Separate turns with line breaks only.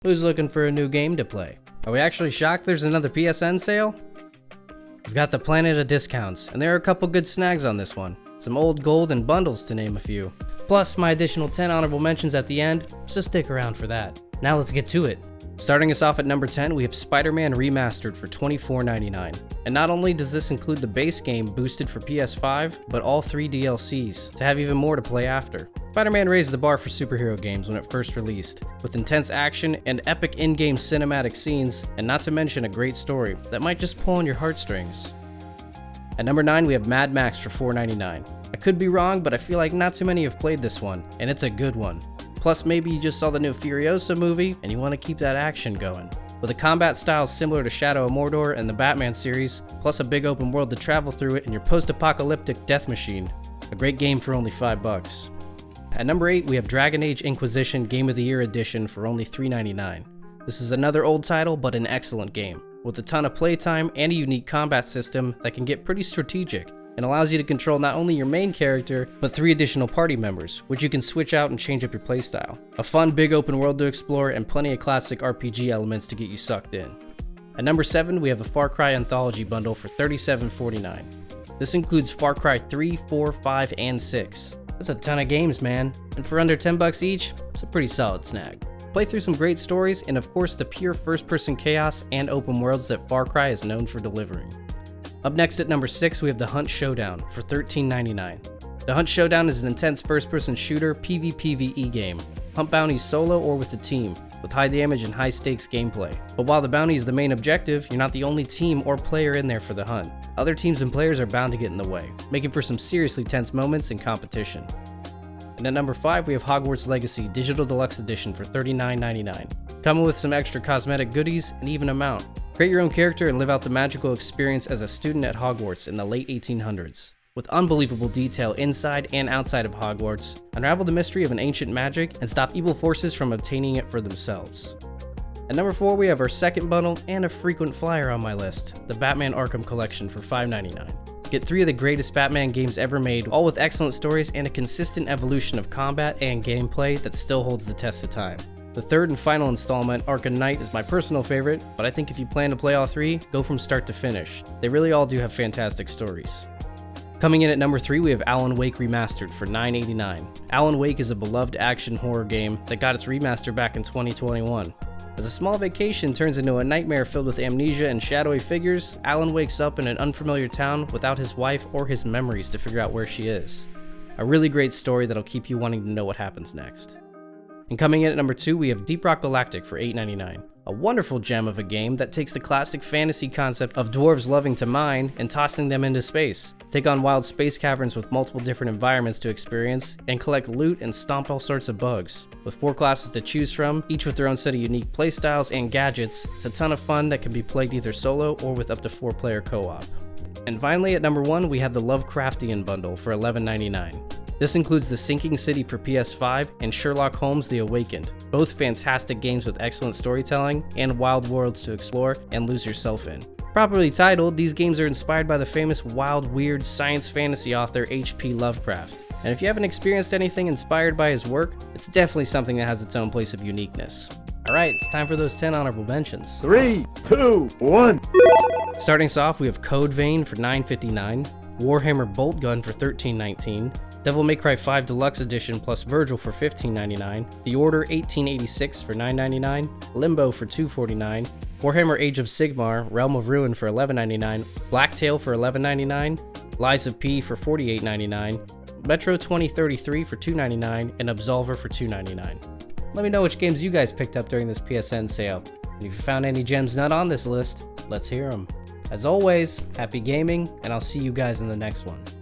Who's looking for a new game to play? Are we actually shocked there's another PSN sale? We've got the planet of discounts, and there are a couple good snags on this one. Some old gold and bundles to name a few. Plus my additional 10 honorable mentions at the end, so stick around for that. Now let's get to it. Starting us off at number 10, we have Spider-Man Remastered for $24.99. And not only does this include the base game boosted for PS5, but all 3 DLCs, to have even more to play after. Spider-Man raised the bar for superhero games when it first released, with intense action and epic in-game cinematic scenes, and not to mention a great story that might just pull on your heartstrings. At number 9, we have Mad Max for $4.99. I could be wrong, but I feel like not too many have played this one, and it's a good one. Plus, maybe you just saw the new Furiosa movie, and you want to keep that action going. With a combat style similar to Shadow of Mordor and the Batman series, plus a big open world to travel through it in your post-apocalyptic death machine. A great game for only $5. At number 8, we have Dragon Age Inquisition Game of the Year Edition for only $3.99. This is another old title, but an excellent game, with a ton of playtime and a unique combat system that can get pretty strategic, and allows you to control not only your main character, but 3 additional party members, which you can switch out and change up your playstyle. A fun big open world to explore, and plenty of classic RPG elements to get you sucked in. At number 7, we have a Far Cry Anthology Bundle for $37.49. This includes Far Cry 3, 4, 5, and 6. That's a ton of games, man, and for under $10 each, it's a pretty solid snag. Play through some great stories, and of course the pure first-person chaos and open worlds that Far Cry is known for delivering. Up next at number 6, we have The Hunt Showdown for $13.99. The Hunt Showdown is an intense first-person shooter PvPvE game. Hunt bounties solo or with a team, with high damage and high stakes gameplay. But while the bounty is the main objective, you're not the only team or player in there for the hunt. Other teams and players are bound to get in the way, making for some seriously tense moments in competition. And at number 5, we have Hogwarts Legacy Digital Deluxe Edition for $39.99. Coming with some extra cosmetic goodies and even a mount. Create your own character and live out the magical experience as a student at Hogwarts in the late 1800s. With unbelievable detail inside and outside of Hogwarts, unravel the mystery of an ancient magic and stop evil forces from obtaining it for themselves. At number 4, we have our second bundle and a frequent flyer on my list, the Batman Arkham Collection for $5.99. Get 3 of the greatest Batman games ever made, all with excellent stories and a consistent evolution of combat and gameplay that still holds the test of time. The third and final installment, Arkham Knight, is my personal favorite, but I think if you plan to play all 3, go from start to finish. They really all do have fantastic stories. Coming in at number 3, we have Alan Wake Remastered for $9.89. Alan Wake is a beloved action horror game that got its remaster back in 2021. As a small vacation turns into a nightmare filled with amnesia and shadowy figures, Alan wakes up in an unfamiliar town without his wife or his memories to figure out where she is. A really great story that'll keep you wanting to know what happens next. And coming in at number 2, we have Deep Rock Galactic for $8.99. A wonderful gem of a game that takes the classic fantasy concept of dwarves loving to mine and tossing them into space. Take on wild space caverns with multiple different environments to experience, and collect loot and stomp all sorts of bugs. With 4 classes to choose from, each with their own set of unique playstyles and gadgets, it's a ton of fun that can be played either solo or with up to 4-player co-op. And finally at number 1, we have the Lovecraftian Bundle for $11.99. This includes The Sinking City for PS5 and Sherlock Holmes: The Awakened, both fantastic games with excellent storytelling and wild worlds to explore and lose yourself in. Properly titled, these games are inspired by the famous wild, weird science fantasy author H.P. Lovecraft. And if you haven't experienced anything inspired by his work, it's definitely something that has its own place of uniqueness. Alright, it's time for those 10 honorable mentions.
3, 2, 1.
Starting us off, we have Code Vein for $9.59, Warhammer Bolt Gun for $13.19, Devil May Cry 5 Deluxe Edition plus Virgil for $15.99, The Order 1886 for $9.99, Limbo for $2.49, Warhammer Age of Sigmar Realm of Ruin for $11.99, Blacktail for $11.99, Lies of P for $48.99, Metro 2033 for $2.99, and Absolver for $2.99. Let me know which games you guys picked up during this PSN sale, and if you found any gems not on this list, let's hear them. As always, happy gaming, and I'll see you guys in the next one.